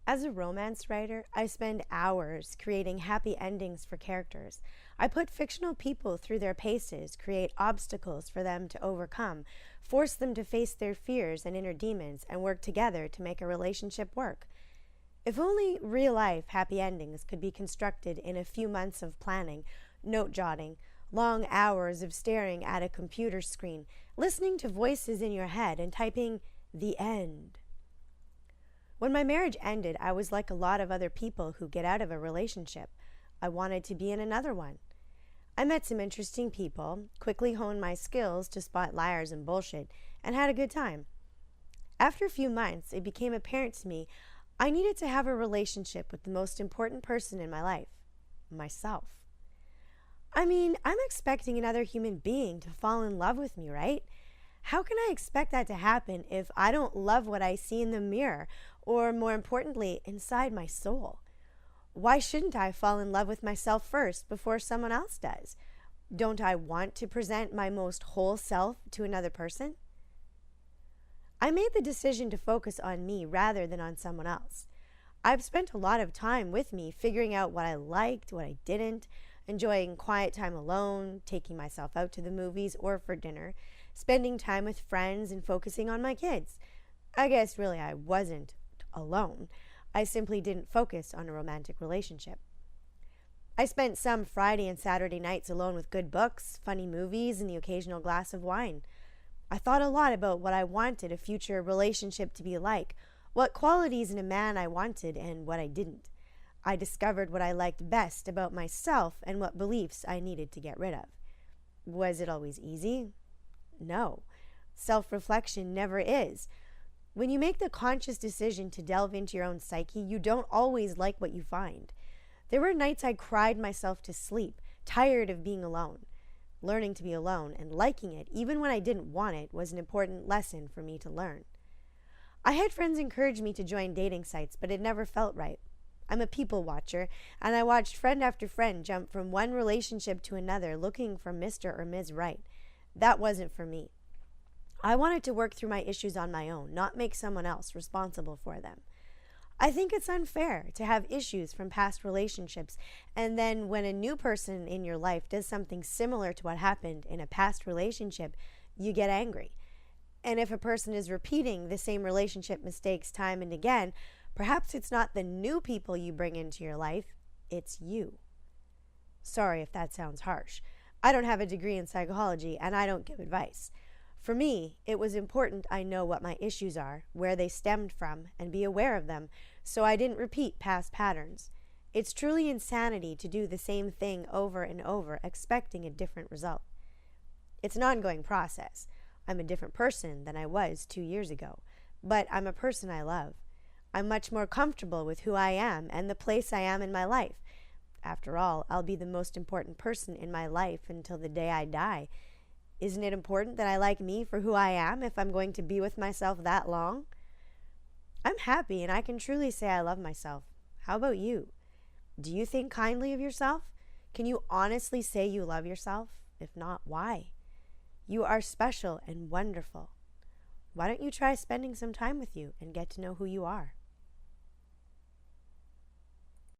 As a romance writer, I spend hours creating happy endings for characters. I put fictional people through their paces, create obstacles for them to overcome, force them to face their fears and inner demons, and work together to make a relationship work. If only real life happy endings could be constructed in a few months of planning, note jotting, long hours of staring at a computer screen, listening to voices in your head, and typing the end. When my marriage ended, I was like a lot of other people who get out of a relationship. I wanted to be in another one. I met some interesting people, quickly honed my skills to spot liars and bullshit, and had a good time. After a few months, it became apparent to me I needed to have a relationship with the most important person in my life, myself. I mean, I'm expecting another human being to fall in love with me, right? How can I expect that to happen if I don't love what I see in the mirror, or more importantly, inside my soul? Why shouldn't I fall in love with myself first before someone else does? Don't I want to present my most whole self to another person? I made the decision to focus on me rather than on someone else. I've spent a lot of time with me figuring out what I liked, what I didn't, enjoying quiet time alone, taking myself out to the movies or for dinner, spending time with friends, and focusing on my kids. I guess really I wasn't alone. I simply didn't focus on a romantic relationship. I spent some Friday and Saturday nights alone with good books, funny movies, and the occasional glass of wine. I thought a lot about what I wanted a future relationship to be like, what qualities in a man I wanted and what I didn't. I discovered what I liked best about myself and what beliefs I needed to get rid of. Was it always easy? No. Self-reflection never is. When you make the conscious decision to delve into your own psyche, you don't always like what you find. There were nights I cried myself to sleep, tired of being alone. Learning to be alone and liking it, even when I didn't want it, was an important lesson for me to learn. I had friends encourage me to join dating sites, but it never felt right. I'm a people watcher, and I watched friend after friend jump from one relationship to another looking for Mr. or Ms. Right. That wasn't for me. I wanted to work through my issues on my own, not make someone else responsible for them. I think it's unfair to have issues from past relationships, and then when a new person in your life does something similar to what happened in a past relationship, you get angry. And if a person is repeating the same relationship mistakes time and again, perhaps it's not the new people you bring into your life, it's you. Sorry if that sounds harsh. I don't have a degree in psychology, and I don't give advice. For me, it was important I know what my issues are, where they stemmed from, and be aware of them, so I didn't repeat past patterns. It's truly insanity to do the same thing over and over, expecting a different result. It's an ongoing process. I'm a different person than I was 2 years ago, but I'm a person I love. I'm much more comfortable with who I am and the place I am in my life. After all, I'll be the most important person in my life until the day I die. Isn't it important that I like me for who I am if I'm going to be with myself that long? I'm happy and I can truly say I love myself. How about you? Do you think kindly of yourself? Can you honestly say you love yourself? If not, why? You are special and wonderful. Why don't you try spending some time with you and get to know who you are?